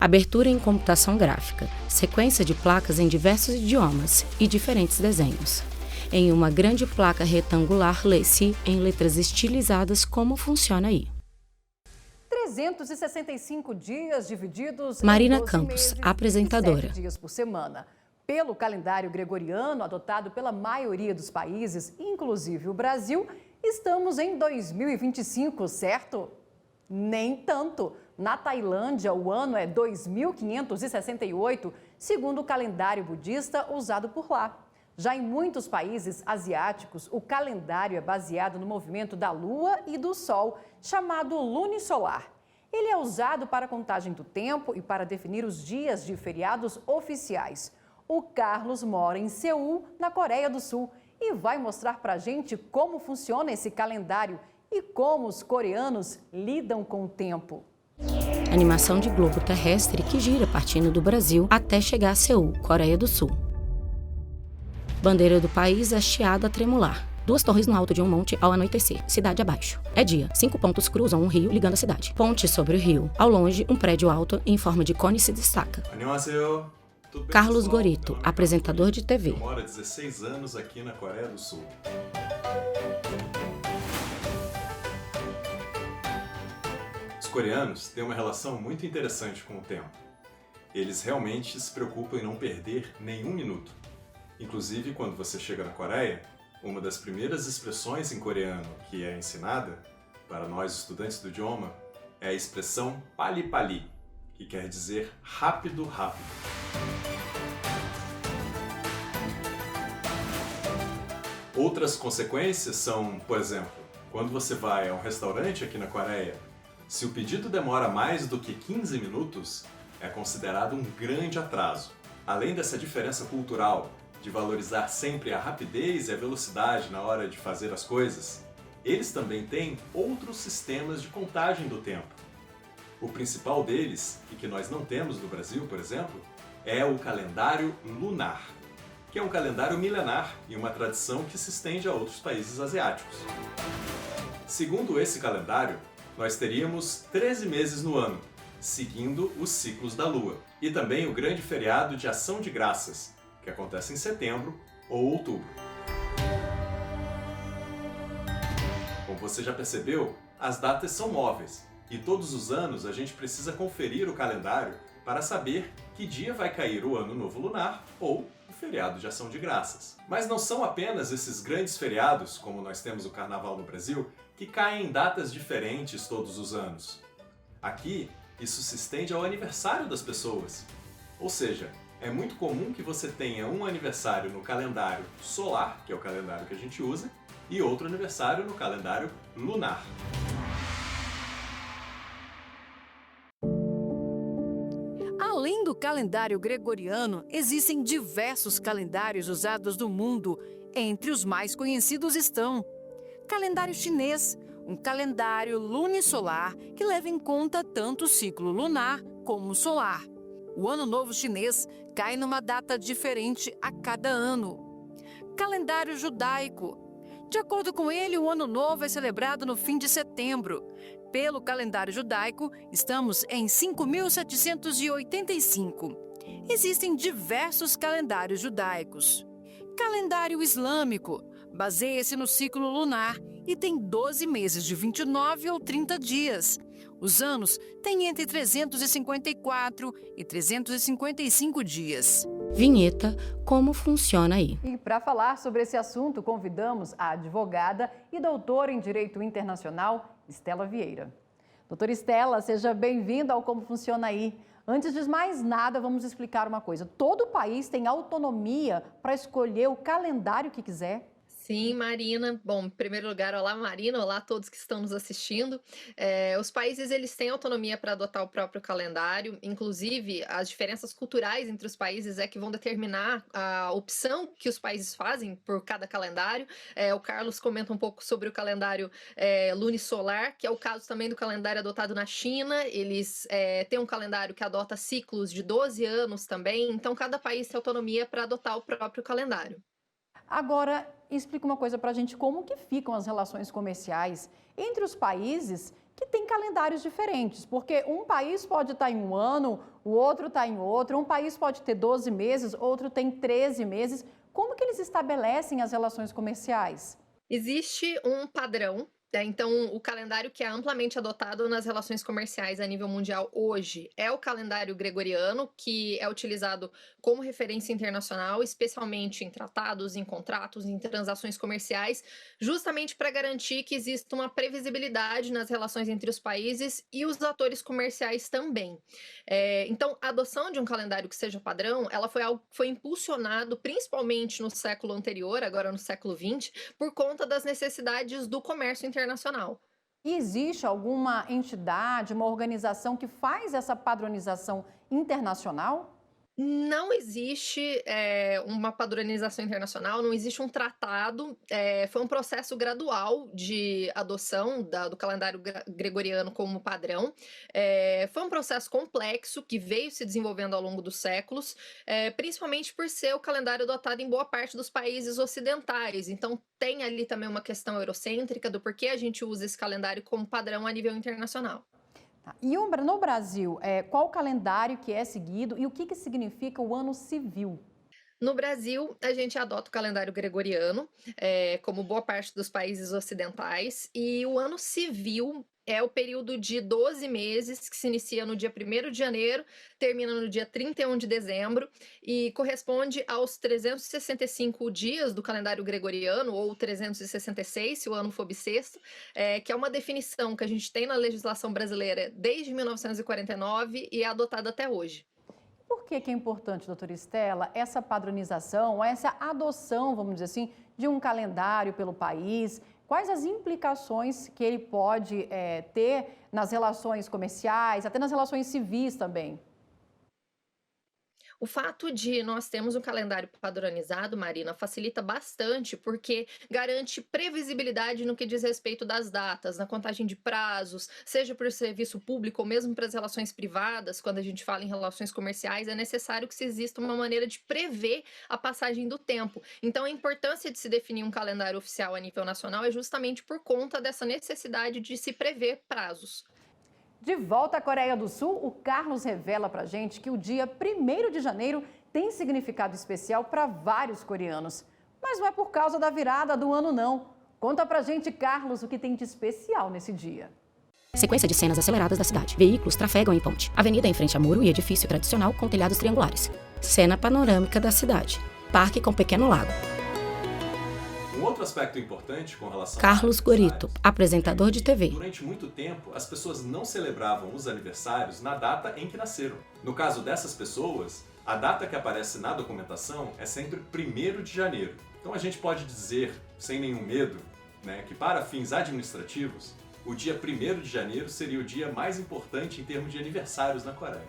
Abertura em computação gráfica, sequência de placas em diversos idiomas e diferentes desenhos. Em uma grande placa retangular, lê-se em letras estilizadas como funciona aí. 365 dias divididos Marina em 12 Campos, meses, apresentadora. 7 dias por semana. Pelo calendário gregoriano adotado pela maioria dos países, inclusive o Brasil, estamos em 2025, certo? Nem tanto. Na Tailândia, o ano é 2568, segundo o calendário budista usado por lá. Já em muitos países asiáticos, o calendário é baseado no movimento da Lua e do Sol, chamado lunisolar. Ele é usado para a contagem do tempo e para definir os dias de feriados oficiais. O Carlos mora em Seul, na Coreia do Sul, e vai mostrar pra gente como funciona esse calendário e como os coreanos lidam com o tempo. Animação de globo terrestre que gira partindo do Brasil até chegar a Seul, Coreia do Sul. Bandeira do país hasteada a tremular. 2 torres no alto de um monte ao anoitecer, cidade abaixo. É dia. 5 pontos cruzam um rio ligando a cidade. Ponte sobre o rio. Ao longe, um prédio alto em forma de cone se destaca. Annyeonghaseyo. Tudo bem, Carlos pessoal? Gorito, Meu nome é apresentador de TV. Eu moro há 16 anos aqui na Coreia do Sul. Os coreanos têm uma relação muito interessante com o tempo. Eles realmente se preocupam em não perder nenhum minuto. Inclusive, quando você chega na Coreia, uma das primeiras expressões em coreano que é ensinada para nós estudantes do idioma é a expressão pali pali, que quer dizer rápido, rápido. Outras consequências são, por exemplo, quando você vai a um restaurante aqui na Coreia, se o pedido demora mais do que 15 minutos, é considerado um grande atraso. Além dessa diferença cultural de valorizar sempre a rapidez e a velocidade na hora de fazer as coisas, eles também têm outros sistemas de contagem do tempo. O principal deles, e que nós não temos no Brasil, por exemplo, é o calendário lunar, que é um calendário milenar e uma tradição que se estende a outros países asiáticos. Segundo esse calendário, nós teríamos 13 meses no ano, seguindo os ciclos da Lua, e também o grande feriado de Ação de Graças, que acontece em setembro ou outubro. Como você já percebeu, as datas são móveis, e todos os anos a gente precisa conferir o calendário para saber que dia vai cair o Ano Novo Lunar ou o feriado de Ação de Graças. Mas não são apenas esses grandes feriados, como nós temos o Carnaval no Brasil, que caem em datas diferentes todos os anos. Aqui, isso se estende ao aniversário das pessoas. Ou seja, é muito comum que você tenha um aniversário no calendário solar, que é o calendário que a gente usa, e outro aniversário no calendário lunar. Além do calendário gregoriano, existem diversos calendários usados no mundo. Entre os mais conhecidos estão: calendário chinês, um calendário lunisolar que leva em conta tanto o ciclo lunar como o solar. O Ano Novo Chinês cai numa data diferente a cada ano. Calendário judaico. De acordo com ele, o Ano Novo é celebrado no fim de setembro. Pelo calendário judaico, estamos em 5.785. Existem diversos calendários judaicos. Calendário islâmico. Baseia-se no ciclo lunar e tem 12 meses de 29 ou 30 dias. Os anos têm entre 354 e 355 dias. Vinheta, como funciona aí. E para falar sobre esse assunto, convidamos a advogada e doutora em Direito Internacional, Estela Vieira. Doutora Estela, seja bem-vinda ao Como Funciona Aí. Antes de mais nada, vamos explicar uma coisa. Todo país tem autonomia para escolher o calendário que quiser? Sim, Marina. Bom, em primeiro lugar, olá, Marina, olá a todos que estão nos assistindo. Os países, eles têm autonomia para adotar o próprio calendário, inclusive as diferenças culturais entre os países é que vão determinar a opção que os países fazem por cada calendário. O Carlos comenta um pouco sobre o calendário lunisolar, que é o caso também do calendário adotado na China. Eles têm um calendário que adota ciclos de 12 anos também, então cada país tem autonomia para adotar o próprio calendário. Agora, explica uma coisa para a gente, como que ficam as relações comerciais entre os países que têm calendários diferentes, porque um país pode estar em um ano, o outro está em outro, um país pode ter 12 meses, outro tem 13 meses. Como que eles estabelecem as relações comerciais? Existe um padrão, né? Então, o calendário que é amplamente adotado nas relações comerciais a nível mundial hoje é o calendário gregoriano, que é utilizado como referência internacional, especialmente em tratados, em contratos, em transações comerciais, justamente para garantir que exista uma previsibilidade nas relações entre os países e os atores comerciais também. Então, a adoção de um calendário que seja padrão, ela foi algo que foi impulsionado principalmente no século anterior, agora no século XX, por conta das necessidades do comércio internacional. E existe alguma entidade, uma organização que faz essa padronização internacional? Não existe uma padronização internacional, não existe um tratado, foi um processo gradual de adoção do calendário gregoriano como padrão. Foi um processo complexo que veio se desenvolvendo ao longo dos séculos, principalmente por ser o calendário adotado em boa parte dos países ocidentais. Então, tem ali também uma questão eurocêntrica do porquê a gente usa esse calendário como padrão a nível internacional. E no Brasil, qual o calendário que é seguido e o que significa o ano civil? No Brasil, a gente adota o calendário gregoriano, como boa parte dos países ocidentais, e o ano civil é o período de 12 meses, que se inicia no dia 1º de janeiro, termina no dia 31 de dezembro, e corresponde aos 365 dias do calendário gregoriano, ou 366, se o ano for bissexto, que é uma definição que a gente tem na legislação brasileira desde 1949 e é adotada até hoje. Por que é importante, doutora Estela, essa padronização, essa adoção, vamos dizer assim, de um calendário pelo país? Quais as implicações que ele pode ter nas relações comerciais, até nas relações civis também? O fato de nós termos um calendário padronizado, Marina, facilita bastante, porque garante previsibilidade no que diz respeito das datas, na contagem de prazos, seja por serviço público ou mesmo para as relações privadas. Quando a gente fala em relações comerciais, é necessário que se exista uma maneira de prever a passagem do tempo. Então, a importância de se definir um calendário oficial a nível nacional é justamente por conta dessa necessidade de se prever prazos. De volta à Coreia do Sul, o Carlos revela pra gente que o dia 1º de janeiro tem significado especial para vários coreanos. Mas não é por causa da virada do ano, não. Conta pra gente, Carlos, o que tem de especial nesse dia. Sequência de cenas aceleradas da cidade. Veículos trafegam em ponte. Avenida em frente a muro e edifício tradicional com telhados triangulares. Cena panorâmica da cidade. Parque com pequeno lago. Um outro aspecto importante com relação Carlos Gorito, apresentador de TV. Durante muito tempo, as pessoas não celebravam os aniversários na data em que nasceram. No caso dessas pessoas, a data que aparece na documentação é sempre 1º de janeiro. Então a gente pode dizer, sem nenhum medo, que para fins administrativos, o dia 1º de janeiro seria o dia mais importante em termos de aniversários na Coreia.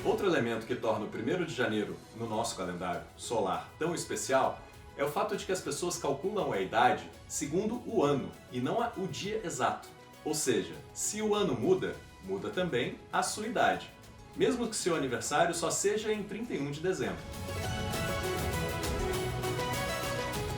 Outro elemento que torna o 1º de janeiro no nosso calendário solar tão especial é o fato de que as pessoas calculam a idade segundo o ano e não o dia exato. Ou seja, se o ano muda, muda também a sua idade, mesmo que seu aniversário só seja em 31 de dezembro.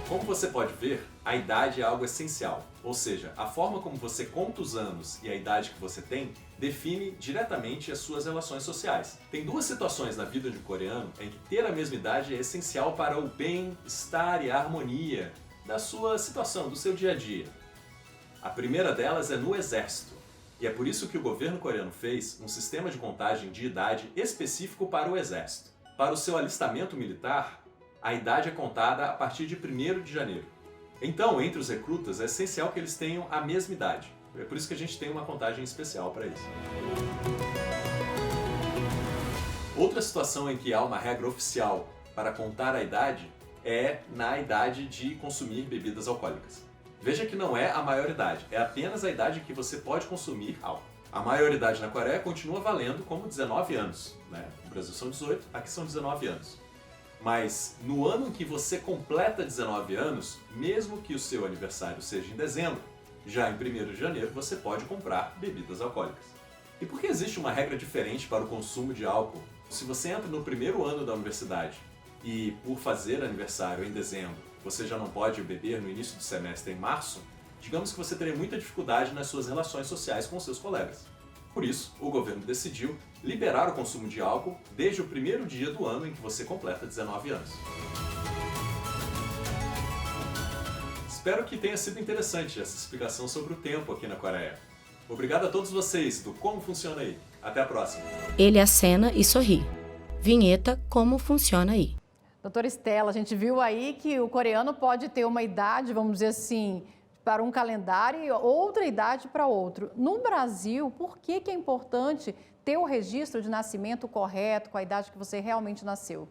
Como você pode ver, a idade é algo essencial, ou seja, a forma como você conta os anos e a idade que você tem define diretamente as suas relações sociais. Tem duas situações na vida de um coreano em que ter a mesma idade é essencial para o bem-estar e a harmonia da sua situação, do seu dia a dia. A primeira delas é no exército, e é por isso que o governo coreano fez um sistema de contagem de idade específico para o exército. Para o seu alistamento militar, a idade é contada a partir de 1º de janeiro. Então, entre os recrutas, é essencial que eles tenham a mesma idade. É por isso que a gente tem uma contagem especial para isso. Outra situação em que há uma regra oficial para contar a idade é na idade de consumir bebidas alcoólicas. Veja que não é a maioridade, é apenas a idade que você pode consumir álcool. A maioridade na Coreia continua valendo como 19 anos. No Brasil são 18, aqui são 19 anos. Mas no ano em que você completa 19 anos, mesmo que o seu aniversário seja em dezembro, já em 1º de janeiro você pode comprar bebidas alcoólicas. E por que existe uma regra diferente para o consumo de álcool? Se você entra no 1º ano da universidade e por fazer aniversário em dezembro, você já não pode beber no início do semestre em março, digamos que você teria muita dificuldade nas suas relações sociais com seus colegas. Por isso, o governo decidiu liberar o consumo de álcool desde o primeiro dia do ano em que você completa 19 anos. Espero que tenha sido interessante essa explicação sobre o tempo aqui na Coreia. Obrigado a todos vocês do Como Funciona Aí. Até a próxima. Ele acena e sorri. Vinheta Como Funciona Aí. Doutora Estela, a gente viu aí que o coreano pode ter uma idade, vamos dizer assim, para um calendário e outra idade para outro. No Brasil, por que é importante ter o registro de nascimento correto, com a idade que você realmente nasceu?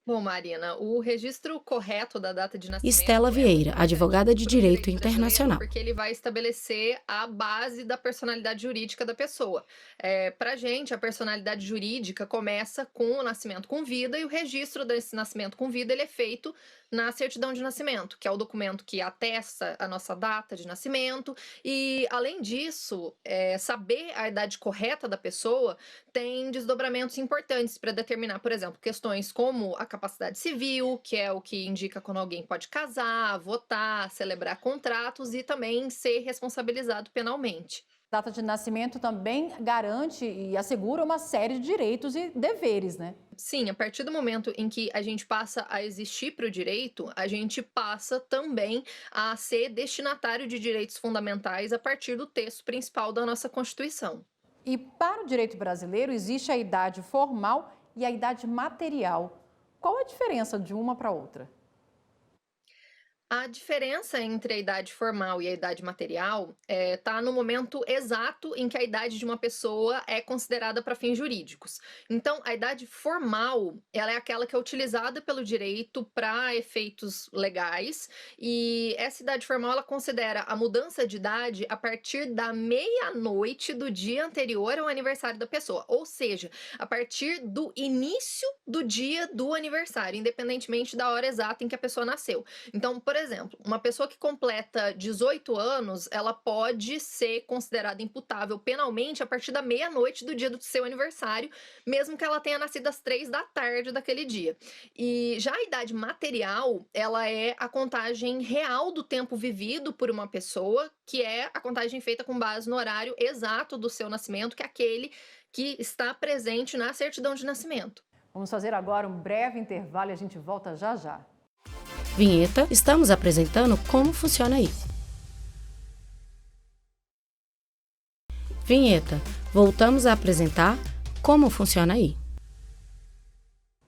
Bom, Marina, o registro correto da data de nascimento Estela Vieira, advogada de Direito Internacional. Porque ele vai estabelecer a base da personalidade jurídica da pessoa. Para a gente, a personalidade jurídica começa com o nascimento com vida e o registro desse nascimento com vida ele é feito na certidão de nascimento, que é o documento que atesta a nossa data de nascimento. E, além disso, saber a idade correta da pessoa tem desdobramentos importantes para determinar, por exemplo, questões como a capacidade civil, que é o que indica quando alguém pode casar, votar, celebrar contratos e também ser responsabilizado penalmente. A data de nascimento também garante e assegura uma série de direitos e deveres, né? Sim, a partir do momento em que a gente passa a existir para o direito, a gente passa também a ser destinatário de direitos fundamentais a partir do texto principal da nossa Constituição. E para o direito brasileiro existe a idade formal e a idade material. Qual a diferença de uma para outra? A diferença entre a idade formal e a idade material está no momento exato em que a idade de uma pessoa é considerada para fins jurídicos. Então, a idade formal, ela é aquela que é utilizada pelo direito para efeitos legais, e essa idade formal, ela considera a mudança de idade a partir da meia-noite do dia anterior ao aniversário da pessoa, ou seja, a partir do início do dia do aniversário, independentemente da hora exata em que a pessoa nasceu. Então, por exemplo, uma pessoa que completa 18 anos, ela pode ser considerada imputável penalmente a partir da meia-noite do dia do seu aniversário, mesmo que ela tenha nascido às 3 da tarde daquele dia. E já a idade material, ela é a contagem real do tempo vivido por uma pessoa, que é a contagem feita com base no horário exato do seu nascimento, que é aquele que está presente na certidão de nascimento. Vamos fazer agora um breve intervalo e a gente volta já já. Vinheta, estamos apresentando Como Funciona Aí. Vinheta, voltamos a apresentar Como Funciona Aí.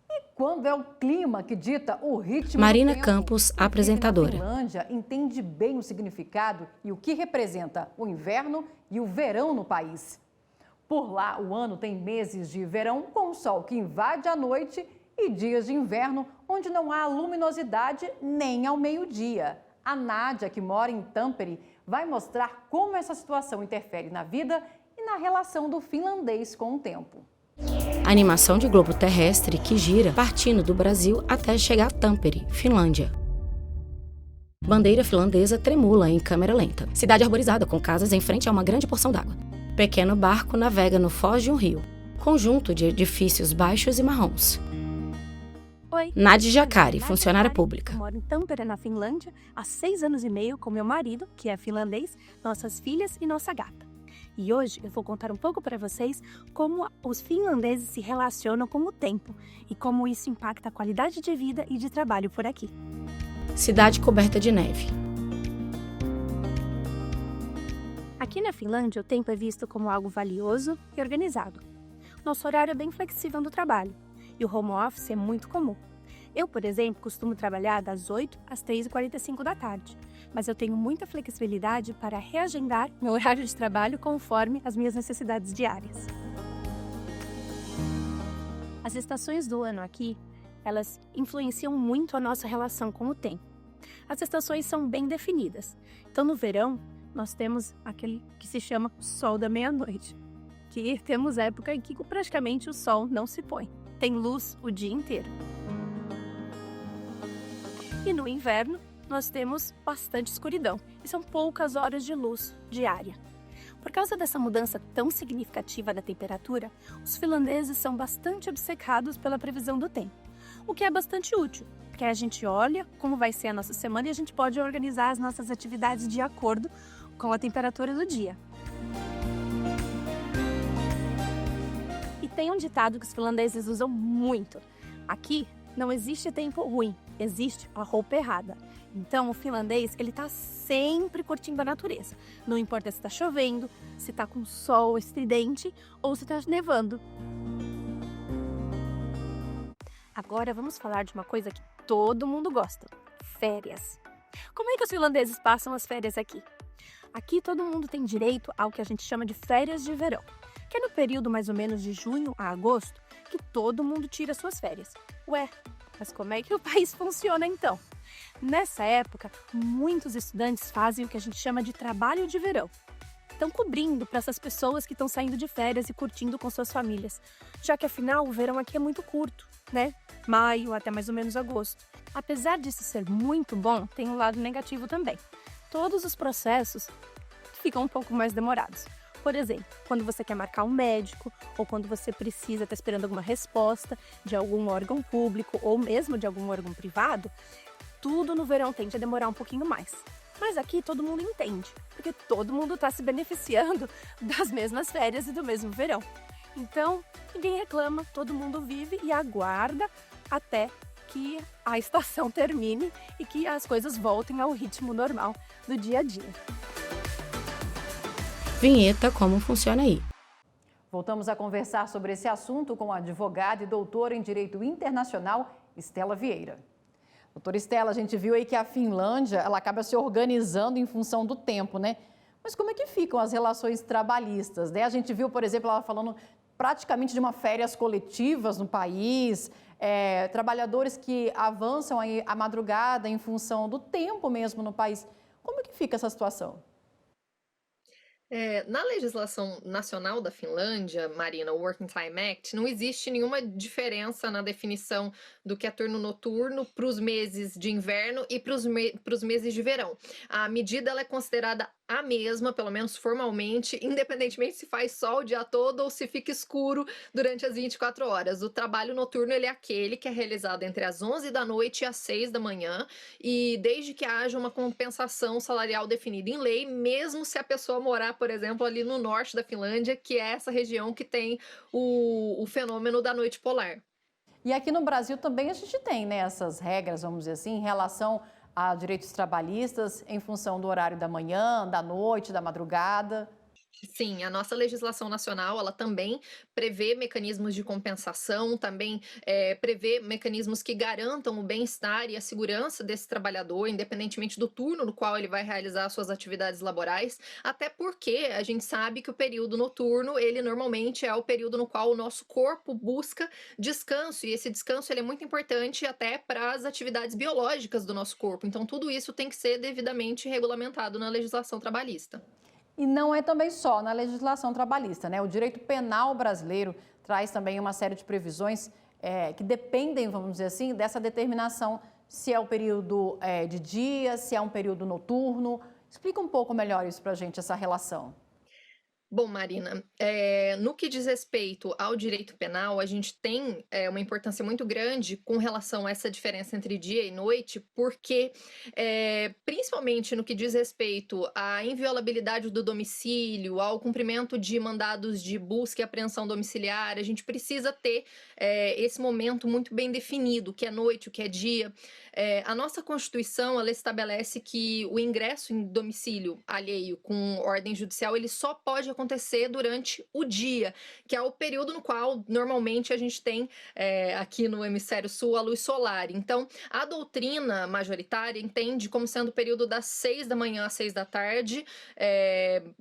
E quando é o clima que dita o ritmo Marina do tempo? Campos, apresentadora. A Finlândia entende bem o significado e o que representa o inverno e o verão no país. Por lá, o ano tem meses de verão com o sol que invade a noite e dias de inverno onde não há luminosidade nem ao meio-dia. A Nádia, que mora em Tampere, vai mostrar como essa situação interfere na vida e na relação do finlandês com o tempo. Animação de globo terrestre que gira partindo do Brasil até chegar a Tampere, Finlândia. Bandeira finlandesa tremula em câmera lenta. Cidade arborizada com casas em frente a uma grande porção d'água. Pequeno barco navega no foz de um rio. Conjunto de edifícios baixos e marrons. Oi, Nádia Jacari, Nádia funcionária Jacari, pública. Eu moro em Tampere, na Finlândia, há 6 anos e meio com meu marido, que é finlandês, nossas filhas e nossa gata. E hoje eu vou contar um pouco para vocês como os finlandeses se relacionam com o tempo e como isso impacta a qualidade de vida e de trabalho por aqui. Cidade coberta de neve. Aqui na Finlândia, o tempo é visto como algo valioso e organizado. Nosso horário é bem flexível no trabalho e o home office é muito comum. Eu, por exemplo, costumo trabalhar das 8 às 3h45 da tarde, mas eu tenho muita flexibilidade para reagendar meu horário de trabalho conforme as minhas necessidades diárias. As estações do ano aqui, elas influenciam muito a nossa relação com o tempo. As estações são bem definidas. Então, no verão, nós temos aquele que se chama sol da meia-noite, que temos época em que praticamente o sol não se põe. Tem luz o dia inteiro. E no inverno, nós temos bastante escuridão, e são poucas horas de luz diária. Por causa dessa mudança tão significativa da temperatura, os finlandeses são bastante obcecados pela previsão do tempo. o que é bastante útil, porque a gente olha como vai ser a nossa semana e a gente pode organizar as nossas atividades de acordo com a temperatura do dia. E tem um ditado que os finlandeses usam muito. Aqui não existe tempo ruim, existe a roupa errada. Então o finlandês, ele tá sempre curtindo a natureza. Não importa se tá chovendo, se tá com sol estridente ou se tá nevando. Agora vamos falar de uma coisa que todo mundo gosta: férias. Como é que os finlandeses passam as férias aqui? Aqui todo mundo tem direito ao que a gente chama de férias de verão, que é no período mais ou menos de junho a agosto que todo mundo tira suas férias. Ué, mas como é que o país funciona então? Nessa época, muitos estudantes fazem o que a gente chama de trabalho de verão. Estão cobrindo para essas pessoas que estão saindo de férias e curtindo com suas famílias, já que afinal o verão aqui é muito curto, né? Maio até mais ou menos agosto. Apesar disso ser muito bom, tem um lado negativo também. Todos os processos ficam um pouco mais demorados. Por exemplo, quando você quer marcar um médico ou quando você precisa estar esperando alguma resposta de algum órgão público ou mesmo de algum órgão privado, tudo no verão tende a demorar um pouquinho mais. Mas aqui todo mundo entende, porque todo mundo está se beneficiando das mesmas férias e do mesmo verão. Então, ninguém reclama, todo mundo vive e aguarda até que a estação termine e que as coisas voltem ao ritmo normal do dia a dia. Vinheta Como Funciona Aí. Voltamos a conversar sobre esse assunto com a advogada e doutora em Direito Internacional, Estela Vieira. Doutora Estela, a gente viu aí que a Finlândia, ela acaba se organizando em função do tempo, né? Mas como é que ficam as relações trabalhistas, né? A gente viu, por exemplo, ela falando praticamente de uma férias coletivas no país, trabalhadores que avançam aí a madrugada em função do tempo mesmo no país. Como é que fica essa situação? Na legislação nacional da Finlândia, Marina, o Working Time Act, não existe nenhuma diferença na definição do que é turno noturno para os meses de inverno e para os meses de verão. A medida ela é considerada a mesma, pelo menos formalmente, independentemente se faz sol o dia todo ou se fica escuro durante as 24 horas. O trabalho noturno ele é aquele que é realizado entre as 11 da noite e as 6 da manhã, e desde que haja uma compensação salarial definida em lei, mesmo se a pessoa morar, por exemplo, ali no norte da Finlândia, que é essa região que tem o fenômeno da noite polar. E aqui no Brasil também a gente tem, né, essas regras, vamos dizer assim, em relação a direitos trabalhistas em função do horário da manhã, da noite, da madrugada. Sim, a nossa legislação nacional, ela também prevê mecanismos de compensação, também prevê mecanismos que garantam o bem-estar e a segurança desse trabalhador, independentemente do turno no qual ele vai realizar suas atividades laborais, até porque a gente sabe que o período noturno, ele normalmente é o período no qual o nosso corpo busca descanso, e esse descanso ele é muito importante até para as atividades biológicas do nosso corpo. Então, tudo isso tem que ser devidamente regulamentado na legislação trabalhista. E não é também só na legislação trabalhista, né? O direito penal brasileiro traz também uma série de previsões que dependem, vamos dizer assim, dessa determinação se é o período de dia, se é um período noturno. Explica um pouco melhor isso para a gente, essa relação. Bom, Marina, no que diz respeito ao direito penal, a gente tem uma importância muito grande com relação a essa diferença entre dia e noite, porque, principalmente no que diz respeito à inviolabilidade do domicílio, ao cumprimento de mandados de busca e apreensão domiciliar, a gente precisa ter esse momento muito bem definido, o que é noite, o que é dia. A nossa Constituição, ela estabelece que o ingresso em domicílio alheio com ordem judicial, ele só pode acontecer durante o dia, que é o período no qual normalmente a gente tem aqui no hemisfério sul a luz solar. Então, a doutrina majoritária entende como sendo o período das 6 da manhã às 6 da tarde,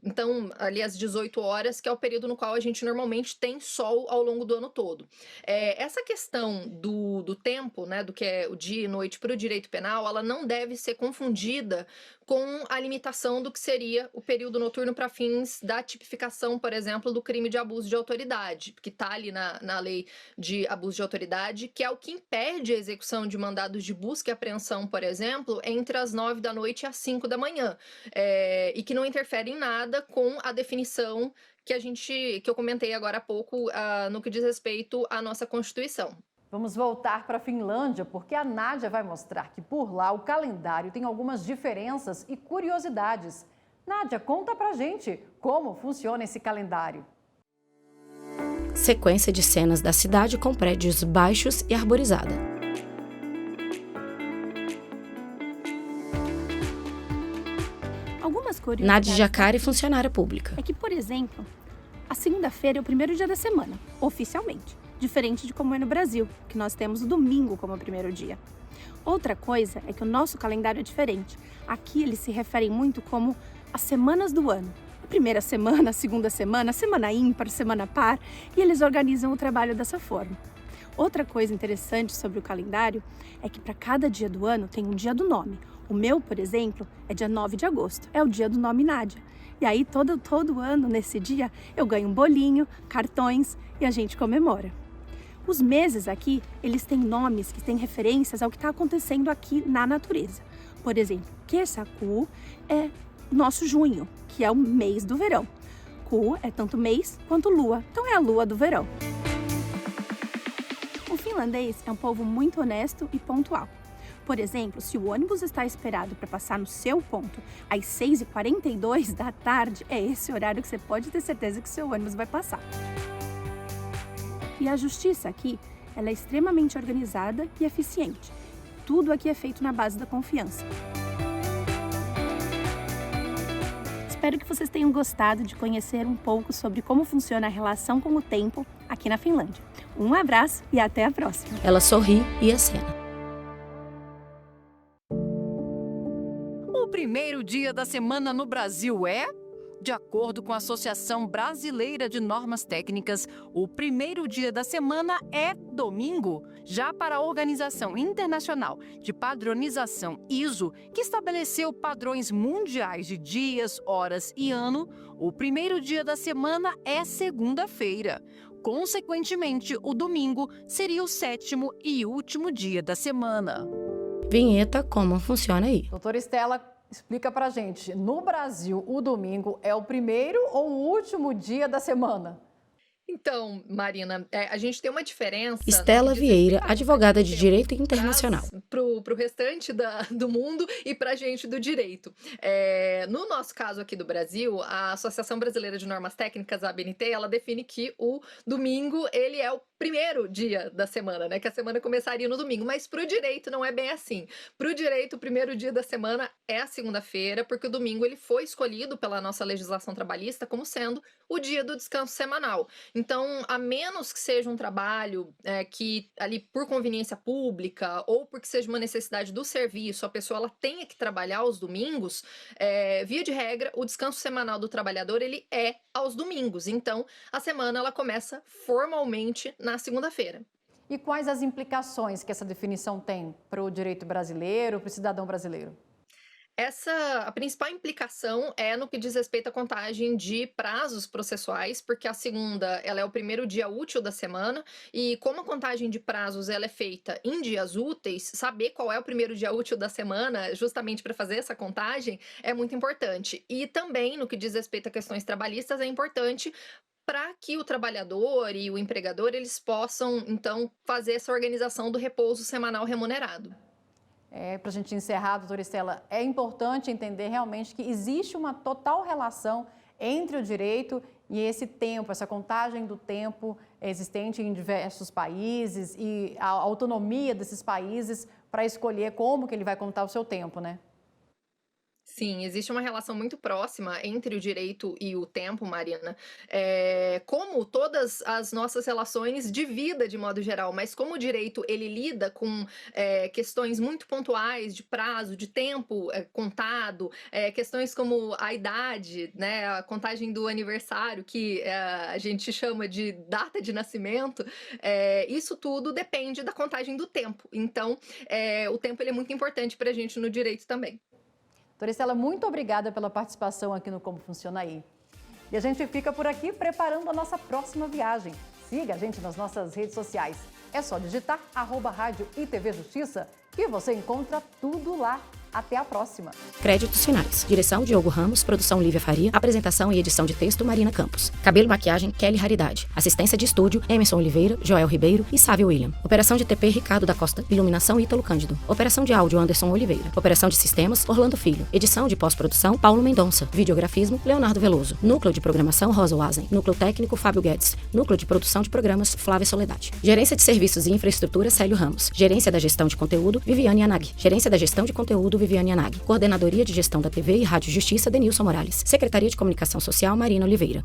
então ali às 18 horas, que é o período no qual a gente normalmente tem sol ao longo do ano todo. Essa questão do tempo, né, do que é o dia e noite para o direito penal, ela não deve ser confundida com a limitação do que seria o período noturno para fins da tipificação, por exemplo, do crime de abuso de autoridade, que está ali na lei de abuso de autoridade, que é o que impede a execução de mandados de busca e apreensão, por exemplo, entre as 9 da noite e as 5 da manhã, e que não interfere em nada com a definição que eu comentei agora há pouco, no que diz respeito à nossa Constituição. Vamos voltar para a Finlândia, porque a Nádia vai mostrar que por lá o calendário tem algumas diferenças e curiosidades. Nádia, conta pra gente como funciona esse calendário. Sequência de cenas da cidade com prédios baixos e arborizada. Algumas curiosidades. Nádia Jacari, funcionária pública. É que, por exemplo, a segunda-feira é o primeiro dia da semana, oficialmente. Diferente de como é no Brasil, que nós temos o domingo como o primeiro dia. Outra coisa é que o nosso calendário é diferente. Aqui eles se referem muito como as semanas do ano. A primeira semana, a segunda semana, semana ímpar, semana par, e eles organizam o trabalho dessa forma. Outra coisa interessante sobre o calendário é que para cada dia do ano tem um dia do nome. O meu, por exemplo, é dia 9 de agosto, é o dia do nome Nádia. E aí todo ano, nesse dia, eu ganho um bolinho, cartões e a gente comemora. Os meses aqui, eles têm nomes que têm referências ao que está acontecendo aqui na natureza. Por exemplo, Kesaku é nosso junho, que é o mês do verão. Ku é tanto mês quanto lua, então é a lua do verão. O finlandês é um povo muito honesto e pontual. Por exemplo, se o ônibus está esperado para passar no seu ponto às 6h42 da tarde, é esse horário que você pode ter certeza que seu ônibus vai passar. E a justiça aqui, ela é extremamente organizada e eficiente. Tudo aqui é feito na base da confiança. Espero que vocês tenham gostado de conhecer um pouco sobre como funciona a relação com o tempo aqui na Finlândia. Um abraço e até a próxima! Ela sorri e acena. O primeiro dia da semana no Brasil é... De acordo com a Associação Brasileira de Normas Técnicas, o primeiro dia da semana é domingo. Já para a Organização Internacional de Padronização ISO, que estabeleceu padrões mundiais de dias, horas e ano, o primeiro dia da semana é segunda-feira. Consequentemente, o domingo seria o 7º e último dia da semana. Vinheta, como funciona aí? Doutora Estela, explica pra gente, no Brasil, o domingo é o primeiro ou o último dia da semana? Então, Marina, a gente tem uma diferença... Estela Vieira, advogada de Direito Internacional. Para o restante do mundo e para a gente do direito. No nosso caso aqui do Brasil, a Associação Brasileira de Normas Técnicas, a ABNT, ela define que o domingo ele é o primeiro dia da semana, né? Que a semana começaria no domingo. Mas para o direito não é bem assim. Para o direito, o primeiro dia da semana é a segunda-feira, porque o domingo ele foi escolhido pela nossa legislação trabalhista como sendo o dia do descanso semanal. Então, a menos que seja um trabalho que ali por conveniência pública ou porque seja uma necessidade do serviço, a pessoa ela tenha que trabalhar aos domingos, via de regra, o descanso semanal do trabalhador ele é aos domingos. Então, a semana ela começa formalmente na segunda-feira. E quais as implicações que essa definição tem para o direito brasileiro, para o cidadão brasileiro? A principal implicação é no que diz respeito à contagem de prazos processuais, porque a segunda ela é o primeiro dia útil da semana e como a contagem de prazos ela é feita em dias úteis, saber qual é o primeiro dia útil da semana, justamente para fazer essa contagem, é muito importante. E também no que diz respeito a questões trabalhistas é importante para que o trabalhador e o empregador eles possam, então, fazer essa organização do repouso semanal remunerado. Para a gente encerrar, doutora Estela, é importante entender realmente que existe uma total relação entre o direito e esse tempo, essa contagem do tempo existente em diversos países e a autonomia desses países para escolher como que ele vai contar o seu tempo, né? Sim, existe uma relação muito próxima entre o direito e o tempo, Marina. Como todas as nossas relações de vida, de modo geral, mas como o direito ele lida com questões muito pontuais de prazo, de tempo contado, questões como a idade, né, a contagem do aniversário, que a gente chama de data de nascimento, isso tudo depende da contagem do tempo. Então, o tempo ele é muito importante para a gente no direito também. Doutora Estela, muito obrigada pela participação aqui no Como Funciona Aí. E a gente fica por aqui preparando a nossa próxima viagem. Siga a gente nas nossas redes sociais. É só digitar @Rádio e TV Justiça que você encontra tudo lá. Até a próxima! Créditos finais. Direção, Diogo Ramos. Produção, Lívia Faria. Apresentação e edição de texto, Marina Campos. Cabelo e maquiagem, Kelly Raridade. Assistência de estúdio, Emerson Oliveira, Joel Ribeiro e Sávio William. Operação de TP, Ricardo da Costa. Iluminação, Ítalo Cândido. Operação de áudio, Anderson Oliveira. Operação de sistemas, Orlando Filho. Edição de pós-produção, Paulo Mendonça. Videografismo, Leonardo Veloso. Núcleo de programação, Rosa Wazen. Núcleo técnico, Fábio Guedes. Núcleo de produção de programas, Flávia Soledade. Gerência de serviços e infraestrutura, Célio Ramos. Gerência da gestão de conteúdo, Viviane Anag. Gerência da gestão de conteúdo, Viviane Anag. Coordenadoria de Gestão da TV e Rádio Justiça, Denilson Morales. Secretaria de Comunicação Social, Marina Oliveira.